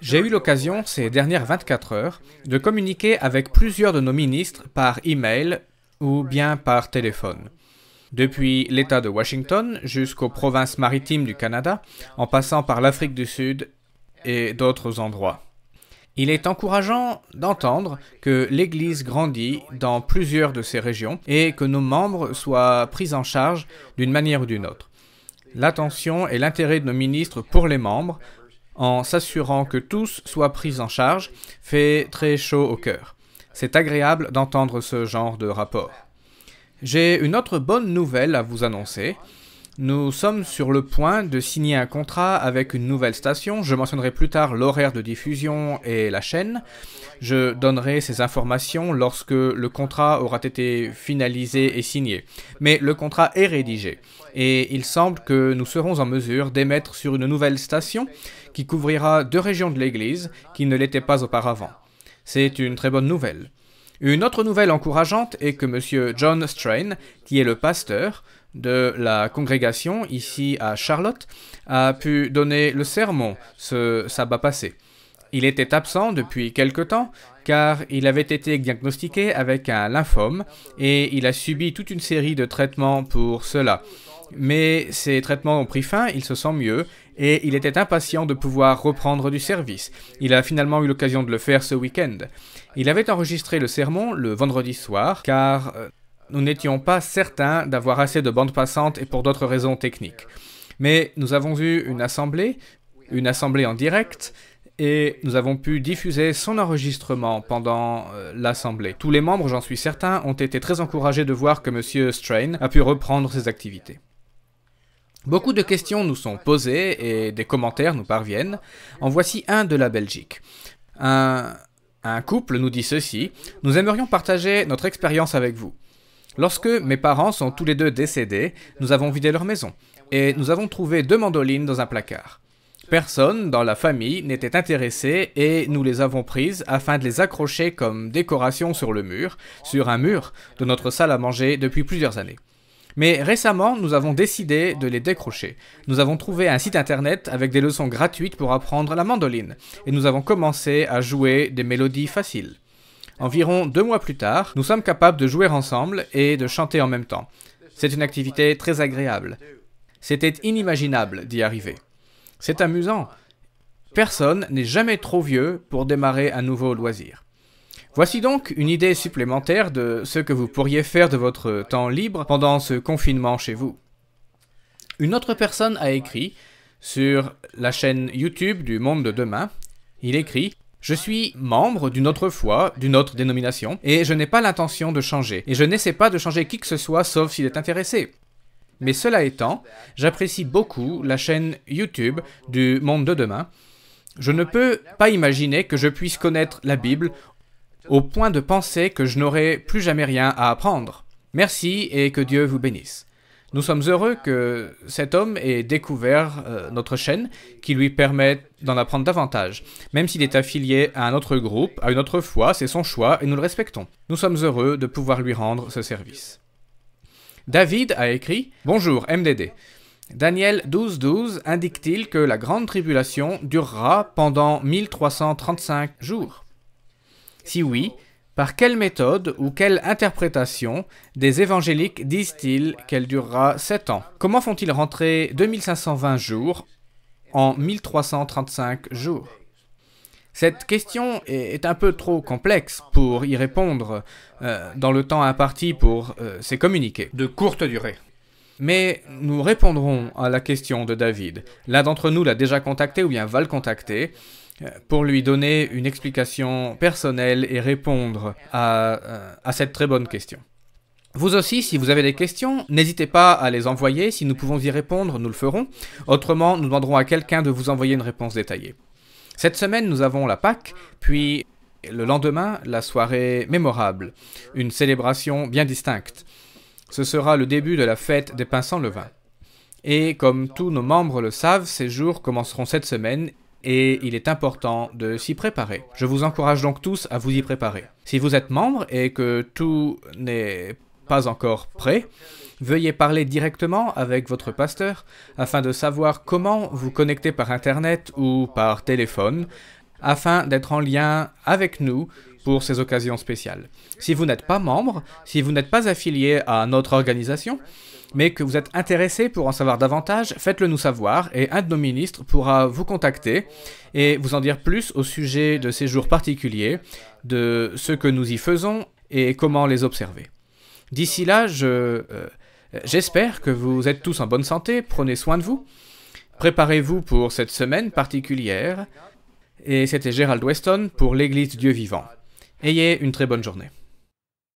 J'ai eu l'occasion, ces dernières 24 heures, de communiquer avec plusieurs de nos ministres par email ou bien par téléphone. Depuis l'État de Washington jusqu'aux provinces maritimes du Canada, en passant par l'Afrique du Sud et d'autres endroits. Il est encourageant d'entendre que l'Église grandit dans plusieurs de ces régions et que nos membres soient pris en charge d'une manière ou d'une autre. L'attention et l'intérêt de nos ministres pour les membres, en s'assurant que tous soient pris en charge, fait très chaud au cœur. C'est agréable d'entendre ce genre de rapport. J'ai une autre bonne nouvelle à vous annoncer. Nous sommes sur le point de signer un contrat avec une nouvelle station. Je mentionnerai plus tard l'horaire de diffusion et la chaîne. Je donnerai ces informations lorsque le contrat aura été finalisé et signé. Mais le contrat est rédigé et il semble que nous serons en mesure d'émettre sur une nouvelle station qui couvrira 2 régions de l'Église qui ne l'étaient pas auparavant. C'est une très bonne nouvelle. Une autre nouvelle encourageante est que M. John Strain, qui est le pasteur de la congrégation ici à Charlotte, a pu donner le sermon ce sabbat passé. Il était absent depuis quelque temps car il avait été diagnostiqué avec un lymphome et il a subi toute une série de traitements pour cela. Mais ces traitements ont pris fin, il se sent mieux et il était impatient de pouvoir reprendre du service. Il a finalement eu l'occasion de le faire ce week-end. Il avait enregistré le sermon le vendredi soir car nous n'étions pas certains d'avoir assez de bandes passantes et pour d'autres raisons techniques. Mais nous avons eu une assemblée en direct, et nous avons pu diffuser son enregistrement pendant l'assemblée. Tous les membres, j'en suis certain, ont été très encouragés de voir que M. Strain a pu reprendre ses activités. Beaucoup de questions nous sont posées et des commentaires nous parviennent. En voici un de la Belgique. Un couple nous dit ceci: « Nous aimerions partager notre expérience avec vous. Lorsque mes parents sont tous les deux décédés, nous avons vidé leur maison et nous avons trouvé 2 mandolines dans un placard. Personne dans la famille n'était intéressé et nous les avons prises afin de les accrocher comme décoration sur un mur de notre salle à manger depuis plusieurs années. Mais récemment, nous avons décidé de les décrocher. Nous avons trouvé un site internet avec des leçons gratuites pour apprendre la mandoline et nous avons commencé à jouer des mélodies faciles. Environ 2 mois plus tard, nous sommes capables de jouer ensemble et de chanter en même temps. C'est une activité très agréable. C'était inimaginable d'y arriver. C'est amusant. Personne n'est jamais trop vieux pour démarrer un nouveau loisir. Voici donc une idée supplémentaire de ce que vous pourriez faire de votre temps libre pendant ce confinement chez vous. Une autre personne a écrit sur la chaîne YouTube du Monde de Demain. Il écrit: « Je suis membre d'une autre foi, d'une autre dénomination, et je n'ai pas l'intention de changer, et je n'essaie pas de changer qui que ce soit sauf s'il est intéressé. Mais cela étant, j'apprécie beaucoup la chaîne YouTube du Monde de Demain. Je ne peux pas imaginer que je puisse connaître la Bible au point de penser que je n'aurai plus jamais rien à apprendre. Merci et que Dieu vous bénisse. » Nous sommes heureux que cet homme ait découvert notre chaîne qui lui permet d'en apprendre davantage. Même s'il est affilié à un autre groupe, à une autre foi, c'est son choix et nous le respectons. Nous sommes heureux de pouvoir lui rendre ce service. David a écrit: « Bonjour MDD. Daniel 12.12 indique-t-il que la grande tribulation durera pendant 1335 jours? Si oui, par quelle méthode ou quelle interprétation des évangéliques disent-ils qu'elle durera 7 ans? Comment font-ils rentrer 2520 jours en 1335 jours? » Cette question est un peu trop complexe pour y répondre dans le temps imparti pour ces communiqués de courte durée. Mais nous répondrons à la question de David. L'un d'entre nous l'a déjà contacté ou bien va le contacter pour lui donner une explication personnelle et répondre à cette très bonne question. Vous aussi, si vous avez des questions, n'hésitez pas à les envoyer. Si nous pouvons y répondre, nous le ferons. Autrement, nous demanderons à quelqu'un de vous envoyer une réponse détaillée. Cette semaine, nous avons la Pâque, puis le lendemain, la soirée mémorable, une célébration bien distincte. Ce sera le début de la fête des pains sans levain. Et comme tous nos membres le savent, ces jours commenceront cette semaine et il est important de s'y préparer. Je vous encourage donc tous à vous y préparer. Si vous êtes membre et que tout n'est pas encore prêt, veuillez parler directement avec votre pasteur afin de savoir comment vous connecter par Internet ou par téléphone, afin d'être en lien avec nous pour ces occasions spéciales. Si vous n'êtes pas membre, si vous n'êtes pas affilié à notre organisation, mais que vous êtes intéressé pour en savoir davantage, faites-le nous savoir et un de nos ministres pourra vous contacter et vous en dire plus au sujet de ces jours particuliers, de ce que nous y faisons et comment les observer. D'ici là, j'espère que vous êtes tous en bonne santé, prenez soin de vous, préparez-vous pour cette semaine particulière, et c'était Gerald Weston pour l'Église du Dieu vivant. Ayez une très bonne journée.